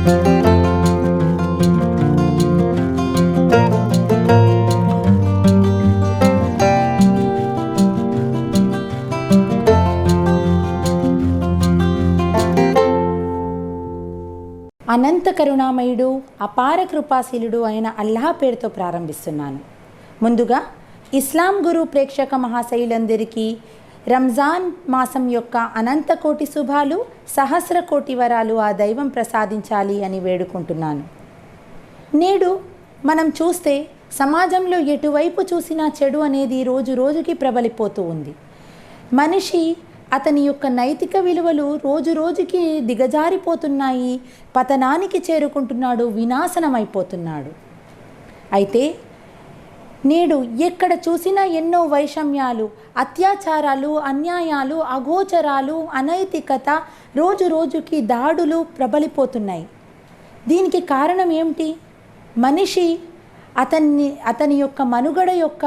అనంత కరుణామయుడు అపార కృపాశీలుడు అయిన అల్లాహ్ పేరుతో ప్రారంభిస్తున్నాను. ముందుగా ఇస్లాం గురు ప్రేక్షక మహాశైలందరికీ రంజాన్ మాసం యొక్క అనంత కోటి శుభాలు, సహస్ర కోటి వరాలు ఆ దైవం ప్రసాదించాలి అని వేడుకుంటున్నాను. నేడు మనం చూస్తే సమాజంలో ఎటువైపు చూసినా చెడు అనేది రోజు రోజుకి ప్రబలిపోతూ ఉంది. మనిషి అతని యొక్క నైతిక విలువలు రోజు రోజుకి దిగజారిపోతున్నాయి, పతనానికి చేరుకుంటున్నాడు, వినాశనమైపోతున్నాడు. అయితే నేడు ఎక్కడ చూసినా ఎన్నో వైషమ్యాలు, అత్యాచారాలు, అన్యాయాలు, అగోచరాలు, అనైతికత, రోజు రోజుకి దాడులు ప్రబలిపోతున్నాయి. దీనికి కారణం ఏమిటి? మనిషి అతని యొక్క మనుగడ యొక్క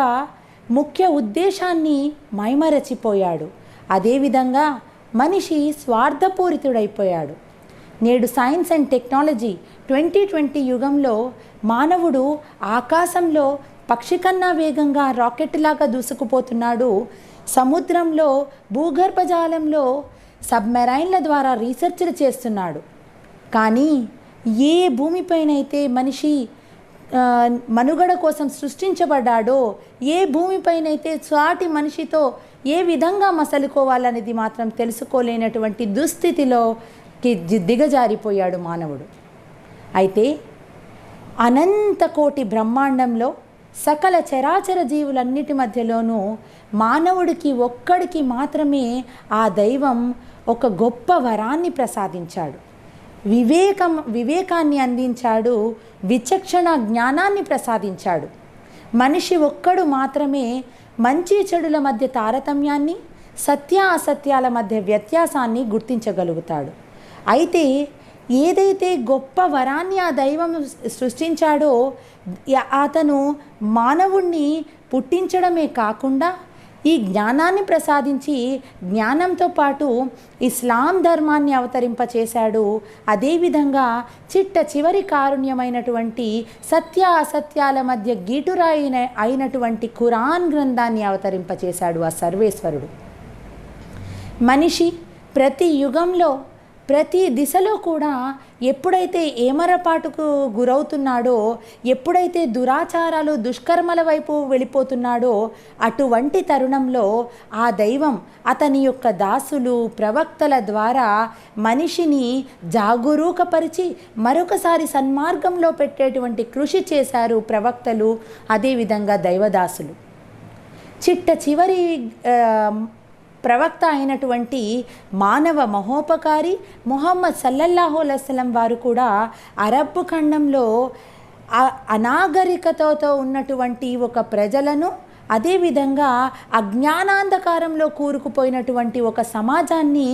ముఖ్య ఉద్దేశాన్ని మైమరచిపోయాడు. అదేవిధంగా మనిషి స్వార్థపూరితుడైపోయాడు. నేడు సైన్స్ అండ్ టెక్నాలజీ 2020 యుగంలో మానవుడు ఆకాశంలో పక్షి కన్నా వేగంగా రాకెట్ లాగా దూసుకుపోతున్నాడు. సముద్రంలో, భూగర్భజాలంలో సబ్మెరైన్ల ద్వారా రీసెర్చ్లు చేస్తున్నాడు. కానీ ఏ భూమిపైనైతే మనిషి మనుగడ కోసం సృష్టించబడ్డాడో, ఏ భూమిపైనైతే సాటి మనిషితో ఏ విధంగా మసలుకోవాలనేది మాత్రం తెలుసుకోలేనటువంటి దుస్థితిలోకి దిగజారిపోయాడు మానవుడు. అయితే అనంత కోటి బ్రహ్మాండంలో సకల చరాచర జీవులన్నిటి మధ్యలోనూ మానవుడికి ఒక్కడికి మాత్రమే ఆ దైవం ఒక గొప్ప వరాన్ని ప్రసాదించాడు. వివేకాన్ని అందించాడు, విచక్షణ జ్ఞానాన్ని ప్రసాదించాడు. మనిషి ఒక్కడు మాత్రమే మంచి చెడుల మధ్య తారతమ్యాన్ని, సత్య అసత్యాల మధ్య వ్యత్యాసాన్ని గుర్తించగలుగుతాడు. అయితే ఏదైతే గొప్ప వరాన్ని ఆ దైవం సృష్టించాడో, అతను మానవుణ్ణి పుట్టించడమే కాకుండా ఈ జ్ఞానాన్ని ప్రసాదించి జ్ఞానంతో పాటు ఇస్లాం ధర్మాన్ని అవతరింపచేశాడు. అదేవిధంగా చిట్ట చివరి కారుణ్యమైనటువంటి సత్య అసత్యాల మధ్య గీటురాయి అయినటువంటి ఖురాన్ గ్రంథాన్ని అవతరింపచేశాడు ఆ సర్వేశ్వరుడు. మనిషి ప్రతి యుగంలో, ప్రతి దిశలో కూడా ఎప్పుడైతే ఏమరపాటుకు గురవుతున్నాడో, ఎప్పుడైతే దురాచారాలు, దుష్కర్మల వైపు వెళ్ళిపోతున్నాడో, అటువంటి తరుణంలో ఆ దైవం అతని యొక్క దాసులు, ప్రవక్తల ద్వారా మనిషిని జాగరూకపరిచి మరొకసారి సన్మార్గంలో పెట్టేటువంటి కృషి చేశారు ప్రవక్తలు, అదేవిధంగా దైవదాసులు. చిట్ట చివరి ప్రవక్త అయినటువంటి మానవ మహోపకారి ముహమ్మద్ సల్లల్లాహు అలైహి వసల్లం వారు కూడా అరబ్బు ఖండంలో అనాగరికతతో ఉన్నటువంటి ఒక ప్రజలను, అదేవిధంగా అజ్ఞానాంధకారంలో కూరుకుపోయినటువంటి ఒక సమాజాన్ని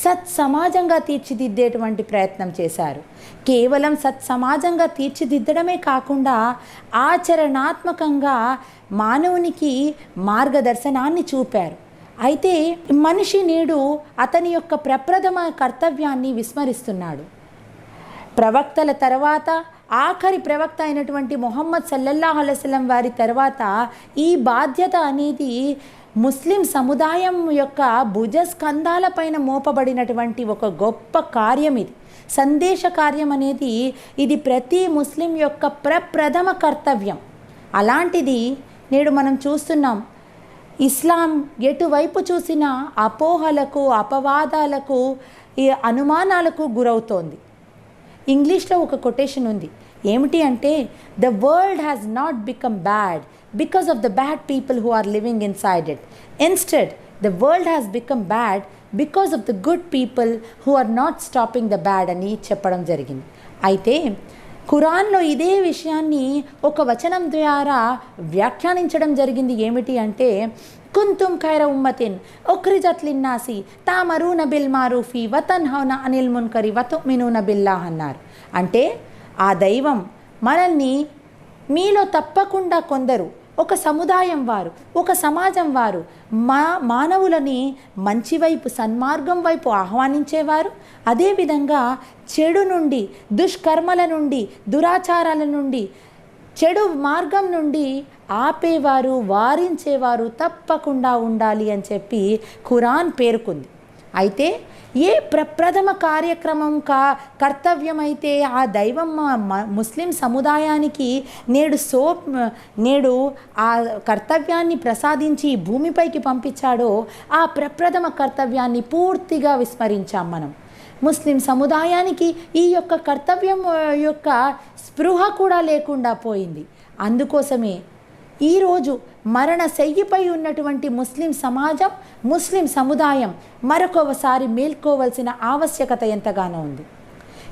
సత్సమాజంగా తీర్చిదిద్దేటువంటి ప్రయత్నం చేశారు. కేవలం సత్సమాజంగా తీర్చిదిద్దడమే కాకుండా ఆచరణాత్మకంగా మానవునికి మార్గదర్శనాన్ని చూపారు. అయితే మనిషి నేడు అతని యొక్క ప్రప్రథమ కర్తవ్యాన్ని విస్మరిస్తున్నాడు. ప్రవక్తల తర్వాత ఆఖరి ప్రవక్త అయినటువంటి ముహమ్మద్ సల్లల్లాహు అలైహి వసల్లం వారి తర్వాత ఈ బాధ్యత అనేది ముస్లిం సముదాయం యొక్క భుజస్కంధాలపైన మోపబడినటువంటి ఒక గొప్ప కార్యం. ఇది సందేశ కార్యం అనేది ఇది ప్రతి ముస్లిం యొక్క ప్రప్రథమ కర్తవ్యం. అలాంటిది నేడు మనం చూస్తున్నాం. ఇస్లాం ఎటువైపు చూసినా అపోహలకు, అపవాదాలకు, అనుమానాలకు గురవుతోంది. ఇంగ్లీష్లో ఒక కొటేషన్ ఉంది. ఏమిటి అంటే, the world has not become bad because of the bad people who are living inside it. Instead the world has become bad because of the good people who are not stopping the bad అని చెప్పడం జరిగింది. అయితే ఖురాన్లో ఇదే విషయాన్ని ఒక వచనం ద్వారా వ్యాఖ్యానించడం జరిగింది. ఏమిటి అంటే, కుంతుం ఖైర ఉమ్మతిన్ ఉఖ్రిజత్ లిన్నాసి తామరూన బిల్ మారూఫీ వతన్హౌన అనిల్ మున్కరి వతుమినూన బిల్లాహ్ అన్నారు. అంటే ఆ దైవం మనల్ని మీలో తప్పకుండా కొందరు ఒక సముదాయం వారు, ఒక సమాజం వారు మానవులని మంచి వైపు, సన్మార్గం వైపు ఆహ్వానించేవారు. అదేవిధంగా చెడు నుండి, దుష్కర్మల నుండి, దురాచారాల నుండి, చెడు మార్గం నుండి ఆపేవారు, వారించేవారు తప్పకుండా ఉండాలి అని చెప్పి ఖురాన్ పేర్కొంది. అయితే ఏ ప్రప్రథమ కార్యక్రమం కర్తవ్యం అయితే ఆ దైవం ముస్లిం సముదాయానికి నేడు ఆ కర్తవ్యాన్ని ప్రసాదించి భూమిపైకి పంపించాడో ఆ ప్రప్రథమ కర్తవ్యాన్ని పూర్తిగా విస్మరించాం మనం. ముస్లిం సముదాయానికి ఈ యొక్క కర్తవ్యం యొక్క స్పృహ కూడా లేకుండా పోయింది. అందుకోసమే ఈరోజు మరణశయ్యపై ఉన్నటువంటి ముస్లిం సమాజం, ముస్లిం సముదాయం మరొకసారి మేల్కోవలసిన ఆవశ్యకత ఎంతగానో ఉంది.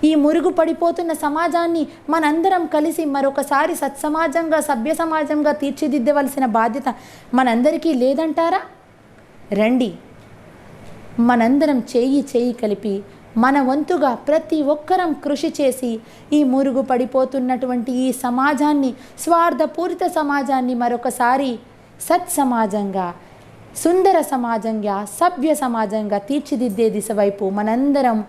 ఈ మురుగు పడిపోతున్న సమాజాన్ని మనందరం కలిసి మరొకసారి సత్సమాజంగా, సభ్య సమాజంగా తీర్చిదిద్దవలసిన బాధ్యత మనందరికీ లేదంటారా? రండి, మనందరం చేయి కలిపి మన వంతుగా ప్రతి ఒక్కరం కృషి చేసి ఈ మురుగు పడిపోతున్నటువంటి ఈ సమాజాన్ని, స్వార్థపూరిత సమాజాన్ని మరొకసారి సత్సమాజంగా, సుందర సమాజంగా, సభ్య సమాజంగా తీర్చిదిద్దే దిశ వైపు మనందరం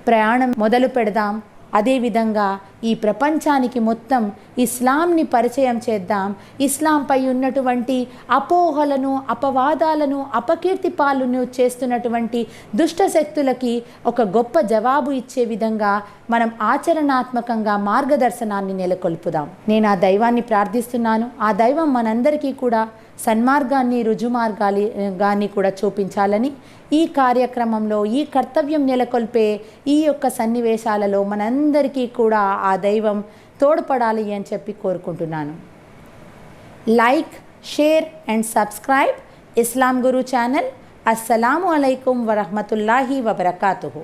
ప్రయాణం మొదలు పెడదాం. అదేవిధంగా ఈ ప్రపంచానికి మొత్తం ఇస్లాంని పరిచయం చేద్దాం. ఇస్లాంపై ఉన్నటువంటి అపోహలను, అపవాదాలను, అపకీర్తి పాలను చేస్తున్నటువంటి దుష్ట శక్తులకి ఒక గొప్ప జవాబు ఇచ్చే విధంగా మనం ఆచరణాత్మకంగా మార్గదర్శనాన్ని నెలకొల్పుదాం. నేను ఆ దైవాన్ని ప్రార్థిస్తున్నాను. ఆ దైవం మనందరికీ కూడా సన్మార్గాన్ని, రుజుమార్గాన్ని కూడా చూపించాలని, ఈ కార్యక్రమంలో ఈ కర్తవ్యం నెలకొల్పే ఈ యొక్క సన్నివేశాలలో మనందరికీ కూడా ఆ దైవం తోడ్పడాలి అని చెప్పి కోరుకుంటున్నాను. Like, share and subscribe Islam Guru channel. అస్సలాము అలైకుం వరహ్మతుల్లాహి వబరకాతుహు.